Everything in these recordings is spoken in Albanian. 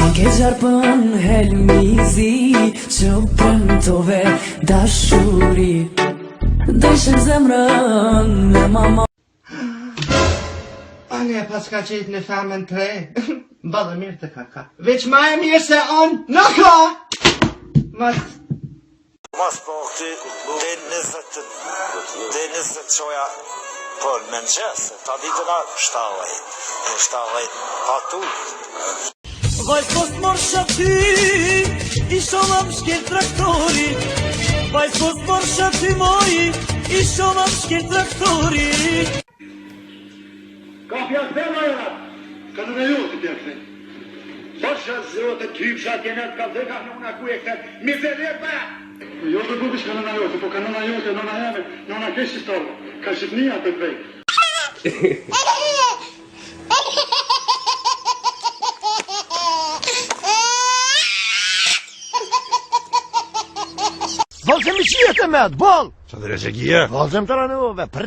Si ke gjarpën helmizi që premtove dashuri Dëshim zemrën me mama Ane e pas ka qitë në famën 3 Badë mirë të kaka Veç ma e mirë se on në ka Mas po këti dhe 20 qoja për Manchester, ta ditëna 7 patu. Vajz mos mor shati, isho ma mshkel traktori Vajz mos mor shati moji, isho ma mshkel traktori Ka pjak dhe majonat, ka në ju të pjak dhe Bosha zërë të typsha tjenet ka dhe ka në una ku e këtë mizerje ba Jo të bukish ka nëna jote, po ka nëna jote, nëna jeme, nëna keshë storë, ka shqipnia të prej. Volëzëm i qijet e med, bol! Qa dhe që kje? Volëzëm të ranuve, Për,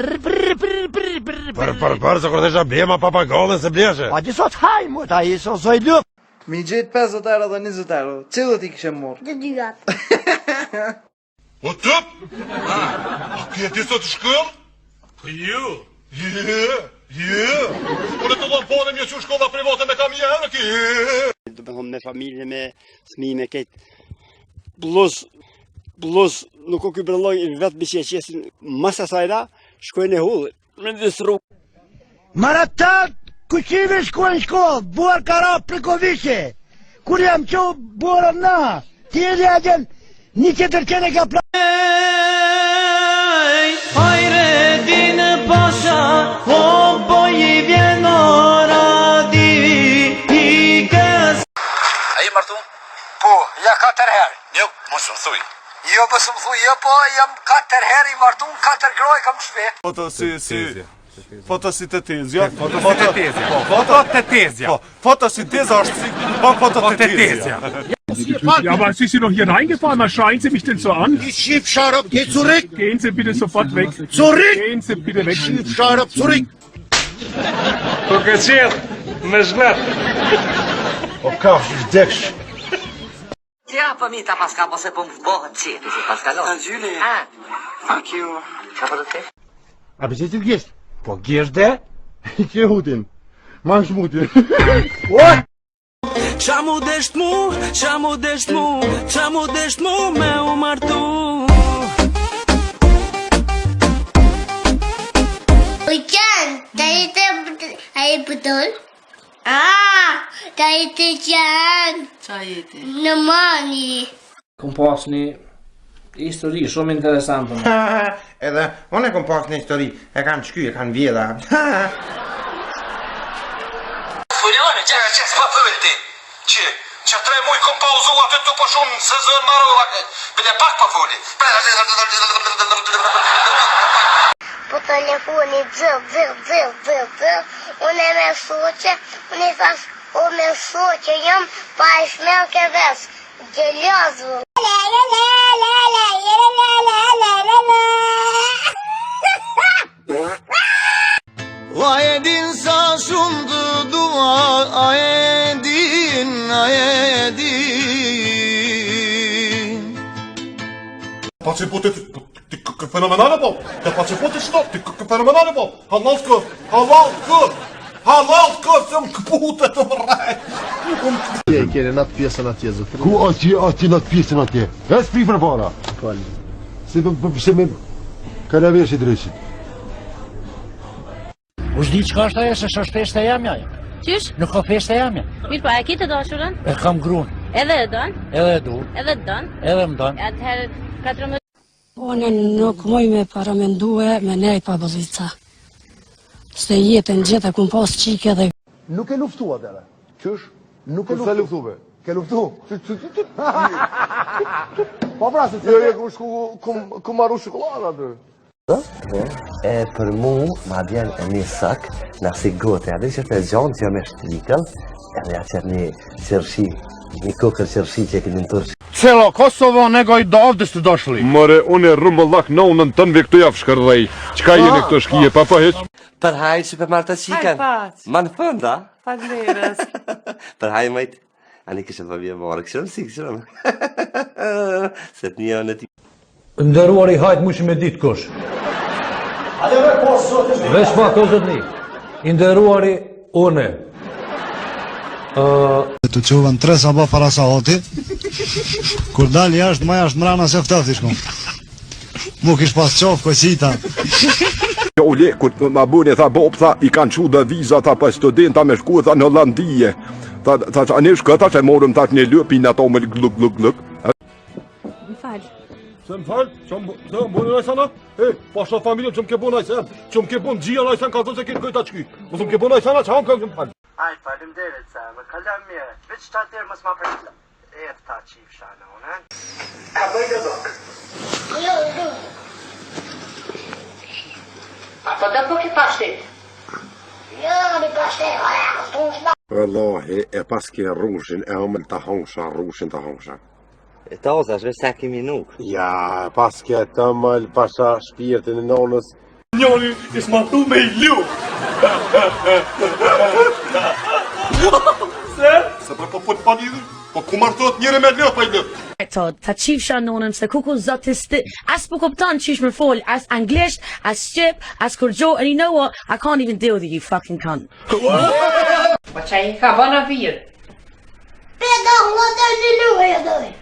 se kur të isha blema papagallën se bleshe. A di sot haj, mu, ta i so zoj lup. Mi gjetë 50 euro dhe 20 euro, që do t'i kishe morë? Dhe dyat. O tëp? A kje ti sot shkëll? Për ju? Je. Unë të dhëmë pone mjë që shkolla private me kamjerë, kje. Do me thonë me familje, me smi, me ketë plus nuk o këj brëlloj vetë mi që e qesin masa sajra, shkojnë e hullë, me disru. Maratat, kuqive shkojnë shkollë, buar kara plikoviqe. Kur jam që buarën na, ti edhe agjen, një qëtër qene ka pra... Hajre dinë pasha, o boj i vjen ora di i kës A je martu? Po, ja 4 herë. Jo, mos më thuj. Jo, mos më thuj, jo, po, jam 4 herë i martu, 4 groj kam shpe. Fotosintezja. Fotosintese është si fotosintezja. Ja, aber Sie sind doch hier reingefahren, was schreien Sie mich denn so an? Schiff Scharab, geh zurück! Gehen Sie bitte sofort weg. Zurück! Gehen Sie bitte weg. Schiff Scharab, zurück! Покатил, нажмет. O kafsh i vdeksh. Tja për mi ta paska, po se po më bohën qeti si paskalon. Gjyli, Fuck you. Qa për të te? A përse ti gjesht? Po gjesht dhe? I kje hutin. Ma në shmutin. Qa mu desht mu me u martu Uqan, ta i të a i pëtol? Ta i të qanë. Qa jeti? Në mani. Kom pas një histori shumë interesante. Edhe, unë e kom pas një histori, e kanë shky, e kanë vjeda. Furione, që s'pa thëve ti? Që 3 muj kom pauzu atë të po shumë në sezon marrë, bile pak pa fuli. Po telefoni dzë. Unë e me shoqe, unë i thash, o me shoqe jam, pa e shmel ke ves. Gjelazvu. A e din sa shumë të dua, a e din. Pacipotit, ti fenomenale po. Te pacipotit shtop, ti fenomenale po. Halal kër, se më këpute të mëraj. Kjene në atë pjesën atje, zëtër. Ku atje në atë pjesën atje? E së pri për para. Kali. Si përse me kalavesh i dreqit. U shdi qka është aje, se shë është feshte jamja. Qysh? Nuk ka feshte jamja. Mirë pa, e ki të dashurën? E kam grun. Edhe e don? Edhe e du. Edhe të don? Edhe më don. Atëherë 14... Unë nuk moj me paramendue me nejt pa bozica. Se jetën gjithë e kun pas qike dhe... Nuk e luftua dhe. Qësh? Nuk e luftu. Kësa luftuve? Ke luftu? Pa pra se të... Jo, ku marru shokolada atë. E për mu ma bjen e një sak në si gote, edhe që të gjonë që me shtrikën, edhe ja që një qërshi, një kokër qërshi që e kënë në tërshi. Celo Kosovo negoj do ovdës të doshli. More, unë e rëmbëllak në unën tënve këtu javë shkërdhej. Qka jeni këto shkije, papa heq? Për hajë që për marta qiken. Ma në fënda? Faleminderit. Për hajë majtë, Ani kështë për vje marë, këshërëm si, këshërëm. Se të një në ti. Ndëruar I hajtë mushi me ditë kush. Veç pa këzët një. I ndëruar I une. Të quvën 3 sabah para sahoti. Kur dali jashtë, ma jashtë mrana se ftëfti shkom. Mu kish pas qofë kësita. U lekut ma bëni tha bop tha I kanë qu dhe viza tha pa studenta me shku tha në Hollandije. Tha që anë shkëta që morëm tha që një lëpin ato me gluk gluk gluk. Më falë. Se më falë? Që më bëni nëjë sana? Pasha familjen që më ke bëni nëjë sen. Që më ke bëni gjia nëjë sen ka zonë se këtë këjta qky. Më ke bëni nëjë sana që hamë këmë që më falë. Aj, falim derit se, më kalam mirë. Veç që atër mësë ma për ta qif shana, unë, Ka bëj dhe bok. Jo, jo. Po të bëk I pashtit? Jo, në pashtet, Wallahi, e paske rrushin, e omël të hongsha, rrushin të hongsha. E ta oza, shve sa kimi nuk. Ja, paske të mëll pasha shpirtin e nonës. Njoni I smatu me I liu. Se për po të palidhë, po ku martot njëre me lëp pa I lëp. Ta qifsha nonën se kuku zotisti, as po kupton qish me fol, as anglisht, as shqip, as kurgjo, and you know what? I can't even deal with you fucking cunt. Po që I ka bëna virë? Pedal, what are you doing?